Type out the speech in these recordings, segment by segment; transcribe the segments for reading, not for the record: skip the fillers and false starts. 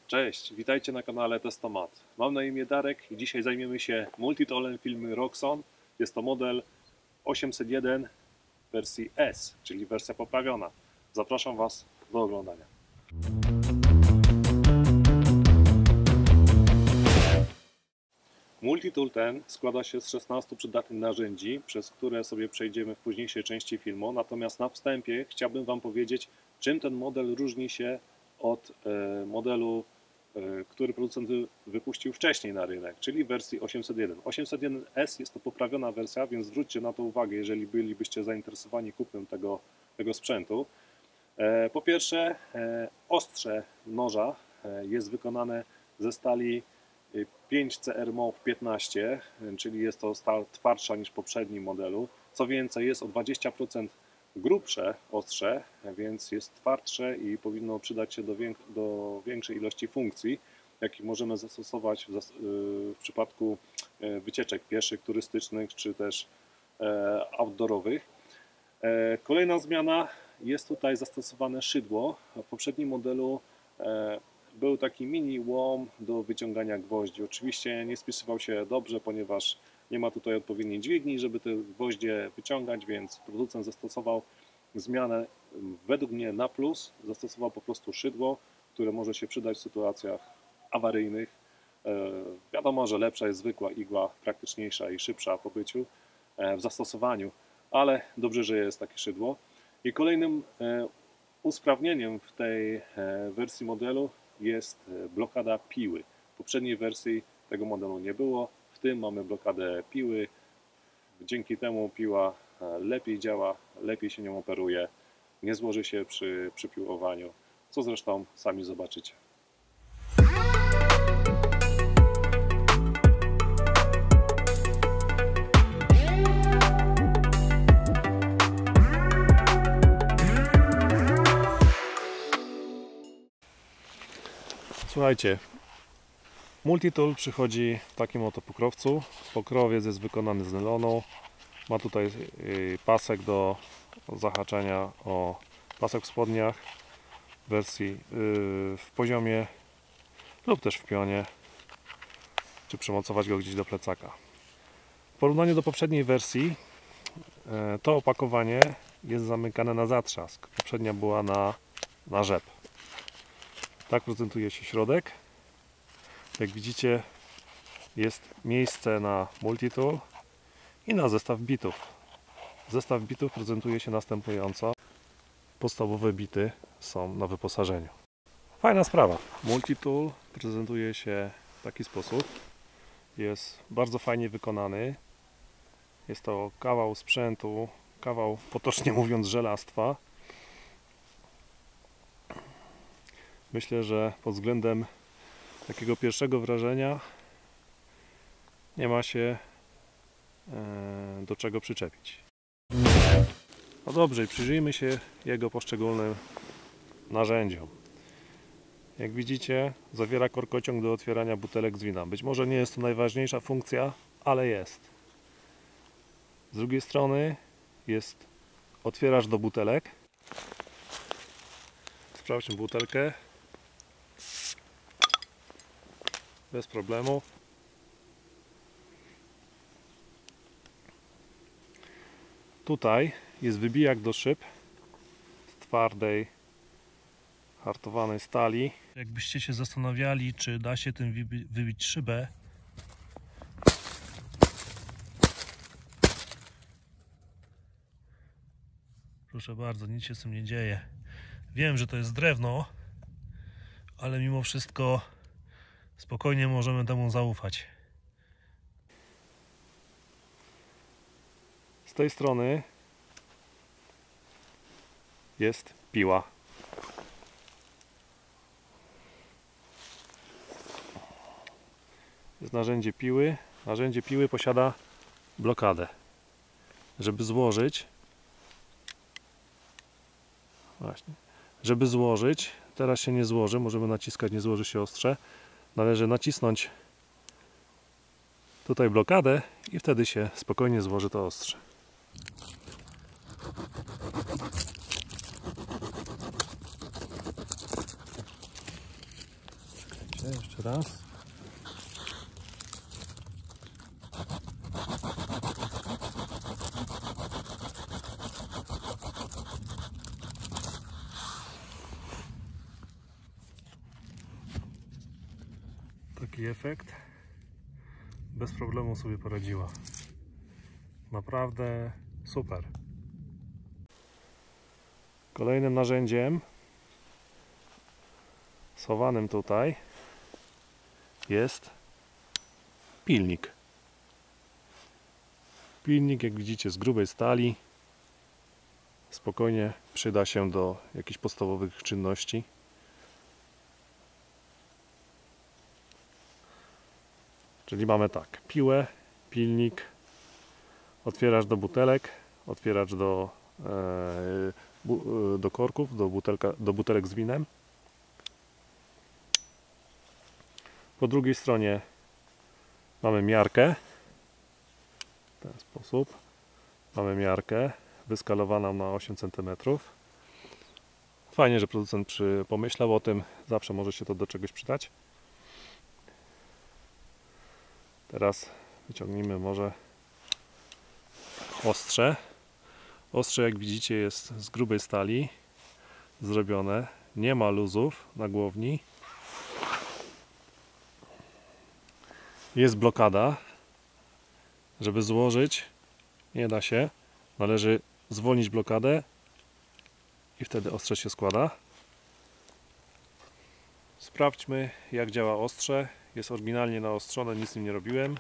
Cześć, witajcie na kanale Testomat. Mam na imię Darek i dzisiaj zajmiemy się multitoolem firmy Roxon. Jest to model 801 wersji S, czyli wersja poprawiona. Zapraszam Was do oglądania. Multitool ten składa się z 16 przydatnych narzędzi, przez które sobie przejdziemy w późniejszej części filmu. Natomiast na wstępie chciałbym Wam powiedzieć, czym ten model różni się od modelu, który producent wypuścił wcześniej na rynek, czyli wersji 801. 801S jest to poprawiona wersja, więc zwróćcie na to uwagę, jeżeli bylibyście zainteresowani kupnem tego sprzętu. Po pierwsze, ostrze noża jest wykonane ze stali 5CR MOW 15, czyli jest to stal twardsza niż w poprzednim modelu. Co więcej, jest o 20% grubsze ostrze, więc jest twardsze i powinno przydać się do większej ilości funkcji, jakich możemy zastosować w przypadku wycieczek pieszych, turystycznych czy też outdoorowych. Kolejna zmiana, jest tutaj zastosowane szydło. W poprzednim modelu był taki mini łom do wyciągania gwoździ. Oczywiście nie spisywał się dobrze, ponieważ nie ma tutaj odpowiedniej dźwigni, żeby te gwoździe wyciągać, więc producent zastosował zmianę według mnie na plus. Zastosował po prostu szydło, które może się przydać w sytuacjach awaryjnych. Wiadomo, że lepsza jest zwykła igła, praktyczniejsza i szybsza po byciu w zastosowaniu, ale dobrze, że jest takie szydło. I kolejnym usprawnieniem w tej wersji modelu jest blokada piły. W poprzedniej wersji tego modelu nie było, w tym mamy blokadę piły. Dzięki temu piła lepiej działa, lepiej się nią operuje, nie złoży się przy piłowaniu, co zresztą sami zobaczycie. Słuchajcie, multitool przychodzi w takim oto pokrowcu. Pokrowiec jest wykonany z nylonu. Ma tutaj pasek do zahaczenia o pasek w spodniach w wersji w poziomie lub też w pionie, czy przymocować go gdzieś do plecaka. W porównaniu do poprzedniej wersji to opakowanie jest zamykane na zatrzask. Poprzednia była na rzep. Tak prezentuje się środek. Jak widzicie, jest miejsce na multitool i na zestaw bitów. Zestaw bitów prezentuje się następująco. Podstawowe bity są na wyposażeniu. Fajna sprawa. Multitool prezentuje się w taki sposób. Jest bardzo fajnie wykonany. Jest to kawał sprzętu, kawał, potocznie mówiąc, żelastwa. Myślę, że pod względem takiego pierwszego wrażenia nie ma się do czego przyczepić. No dobrze, przyjrzyjmy się jego poszczególnym narzędziom. Jak widzicie, zawiera korkociąg do otwierania butelek z wina. Być może nie jest to najważniejsza funkcja, ale jest. Z drugiej strony jest otwieracz do butelek. Sprawdźmy butelkę. Bez problemu. Tutaj jest wybijak do szyb z twardej, hartowanej stali. Jakbyście się zastanawiali, czy da się tym wybić szybę, proszę bardzo, nic się z tym nie dzieje. Wiem, że to jest drewno, ale mimo wszystko spokojnie możemy temu zaufać. Z tej strony jest piła. Jest narzędzie piły. Narzędzie piły posiada blokadę. Żeby złożyć, teraz się nie złoży, możemy naciskać, nie złoży się ostrze. Należy nacisnąć tutaj blokadę i wtedy się spokojnie złoży to ostrze. jeszcze raz. Taki efekt. Bez problemu sobie poradziła. Naprawdę super. Kolejnym narzędziem schowanym tutaj jest pilnik. Pilnik, jak widzicie, z grubej stali. Spokojnie przyda się do jakichś podstawowych czynności. Czyli mamy tak, piłę, pilnik, otwieracz do butelek, otwieracz do korków, do butelek z winem. Po drugiej stronie mamy miarkę. W ten sposób. Mamy miarkę wyskalowaną na 8 cm. Fajnie, że producent pomyślał o tym. Zawsze może się to do czegoś przydać. Teraz wyciągnijmy może ostrze. Ostrze, jak widzicie, jest z grubej stali zrobione. Nie ma luzów na głowni. Jest blokada. Żeby złożyć, nie da się. Należy zwolnić blokadę i wtedy ostrze się składa. Sprawdźmy, jak działa ostrze. Jest oryginalnie naostrzone, nic z nim nie robiłem.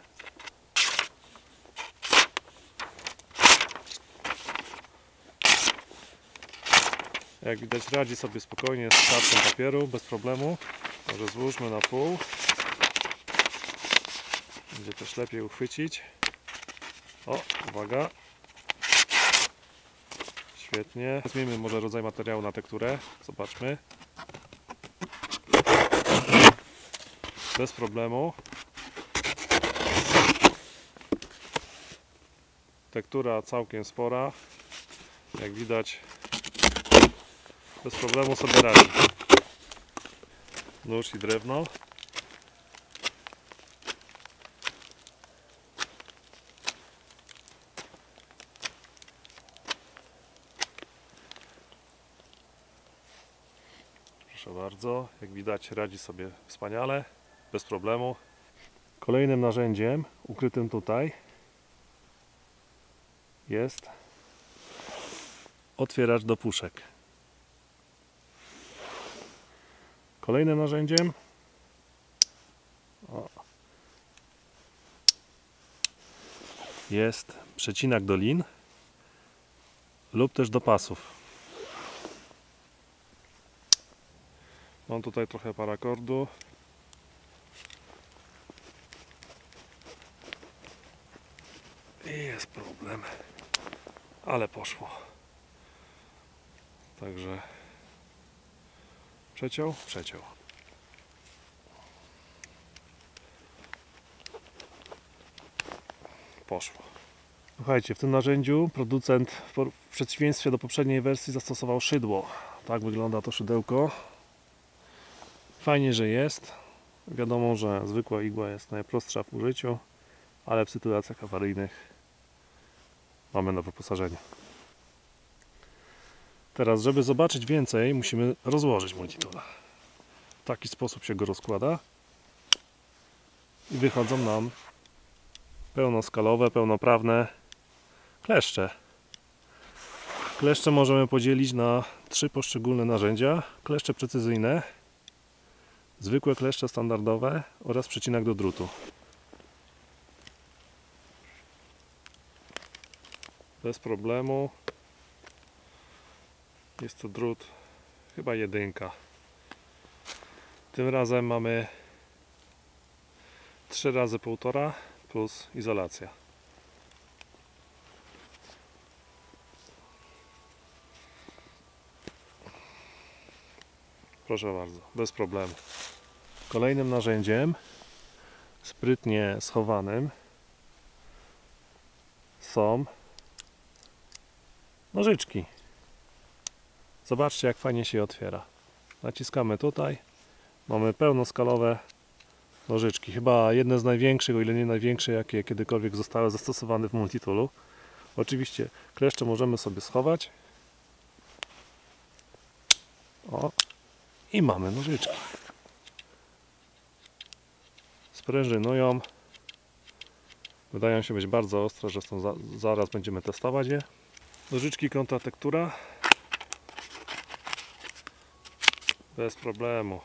Jak widać, radzi sobie spokojnie z kartą papieru, bez problemu. Może złóżmy na pół. Będzie też lepiej uchwycić. O, uwaga. Świetnie. Zmienimy może rodzaj materiału na tekturę. Zobaczmy. Bez problemu. Tektura całkiem spora. Jak widać, bez problemu sobie radzi. Nóż i drewno. Proszę bardzo, jak widać, radzi sobie wspaniale, bez problemu. Kolejnym narzędziem ukrytym tutaj jest otwieracz do puszek. Kolejnym narzędziem jest przecinak do lin lub też do pasów. Mam tutaj trochę parakordu. I jest problem. Ale poszło. Także przeciął. Poszło. Słuchajcie, w tym narzędziu producent w przeciwieństwie do poprzedniej wersji zastosował szydło. Tak wygląda to szydełko. Fajnie, że jest. Wiadomo, że zwykła igła jest najprostsza w użyciu, ale w sytuacjach awaryjnych mamy na wyposażeniu. Teraz, żeby zobaczyć więcej, musimy rozłożyć multitoola. W taki sposób się go rozkłada i wychodzą nam pełnoskalowe, pełnoprawne kleszcze. Kleszcze możemy podzielić na 3 poszczególne narzędzia. Kleszcze precyzyjne, zwykłe kleszcze standardowe oraz przecinak do drutu. Bez problemu. Jest to drut chyba 1. Tym razem mamy 3 razy 1,5 plus izolacja. Proszę bardzo, bez problemu. Kolejnym narzędziem, sprytnie schowanym, są nożyczki. Zobaczcie, jak fajnie się otwiera. Naciskamy tutaj. Mamy pełnoskalowe nożyczki. Chyba jedne z największych, o ile nie największe, jakie kiedykolwiek zostały zastosowane w multitoolu. Oczywiście kleszcze możemy sobie schować. O, i mamy nożyczki. Sprężynują. Wydają się być bardzo ostre, zresztą zaraz będziemy testować je. Nożyczki kontra tektura. Bez problemu.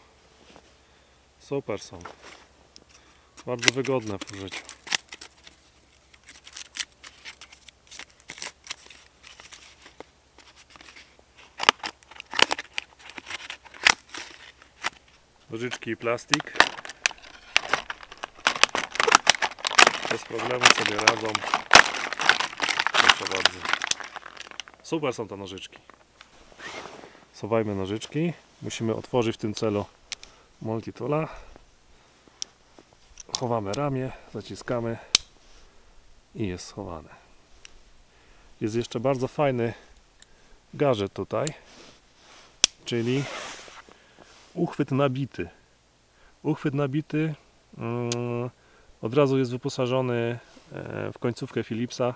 Super są. Bardzo wygodne w użyciu. Nożyczki i plastik. Bez problemu sobie radzą. Proszę bardzo. Super są te nożyczki. Schowajmy nożyczki. Musimy otworzyć w tym celu multitoola. Chowamy ramię, zaciskamy i jest schowane. Jest jeszcze bardzo fajny gadżet tutaj, czyli uchwyt nabity. Uchwyt nabity od razu jest wyposażony w końcówkę Philipsa,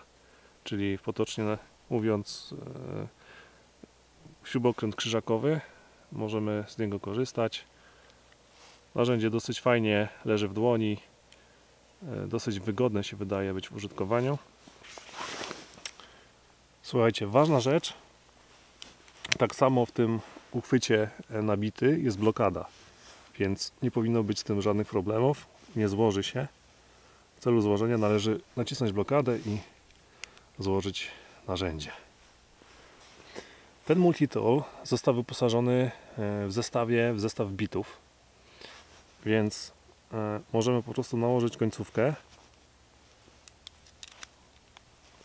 czyli potocznie mówiąc śrubokręt krzyżakowy. Możemy z niego korzystać. Narzędzie dosyć fajnie leży w dłoni. Dosyć wygodne się wydaje być w użytkowaniu. Słuchajcie, ważna rzecz. Tak samo w tym uchwycie nabity jest blokada, więc nie powinno być z tym żadnych problemów. Nie złoży się. W celu złożenia należy nacisnąć blokadę i złożyć narzędzie. Ten multitool został wyposażony w zestaw bitów, więc możemy po prostu nałożyć końcówkę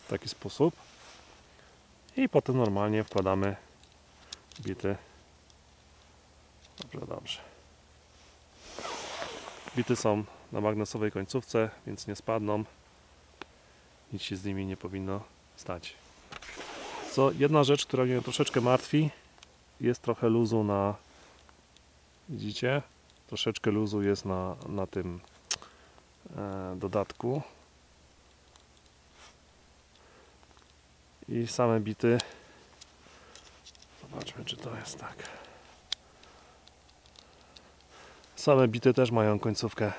w taki sposób i potem normalnie wkładamy bity. Dobrze. Bity są na magnesowej końcówce, więc nie spadną. Nic się z nimi nie powinno stać. Jedna rzecz, która mnie troszeczkę martwi, jest trochę luzu na... Widzicie? Troszeczkę luzu jest na tym dodatku. I same bity. Zobaczmy, czy to jest tak. Same bity też mają końcówkę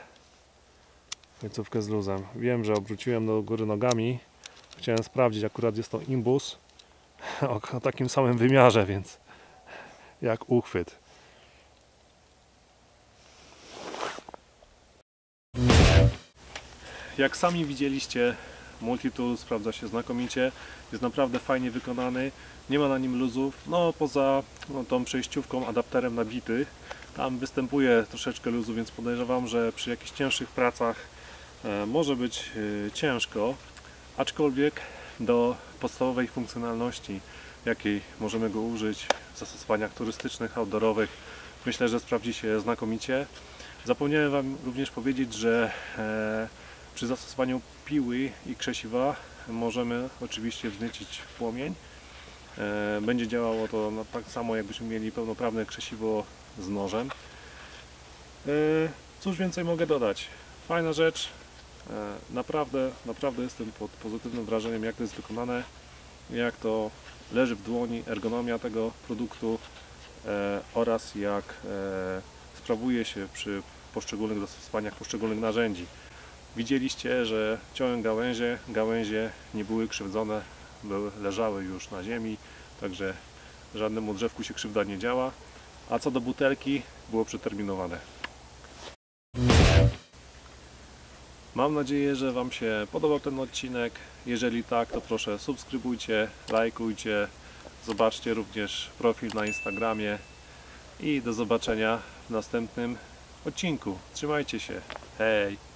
z luzem. Wiem, że obróciłem do góry nogami. Chciałem sprawdzić, akurat jest to imbus o takim samym wymiarze, więc jak uchwyt. Jak sami widzieliście, multitool sprawdza się znakomicie, jest naprawdę fajnie wykonany, nie ma na nim luzów, no poza tą przejściówką, adapterem na bity, tam występuje troszeczkę luzu, więc podejrzewam, że przy jakichś cięższych pracach może być ciężko, aczkolwiek do podstawowej funkcjonalności, jakiej możemy go użyć w zastosowaniach turystycznych, outdoorowych, myślę, że sprawdzi się znakomicie. Zapomniałem Wam również powiedzieć, że przy zastosowaniu piły i krzesiwa możemy oczywiście wzniecić płomień. Będzie działało to tak samo, jakbyśmy mieli pełnoprawne krzesiwo z nożem. Cóż więcej mogę dodać? Fajna rzecz. Naprawdę jestem pod pozytywnym wrażeniem, jak to jest wykonane, jak to leży w dłoni, ergonomia tego produktu oraz jak sprawuje się przy poszczególnych zastosowaniach poszczególnych narzędzi. Widzieliście, że ciąłem gałęzie nie były krzywdzone, leżały już na ziemi, także żadnemu drzewku się krzywda nie działa, a co do butelki, było przeterminowane. Mam nadzieję, że Wam się podobał ten odcinek. Jeżeli tak, to proszę subskrybujcie, lajkujcie, zobaczcie również profil na Instagramie i do zobaczenia w następnym odcinku. Trzymajcie się, hej!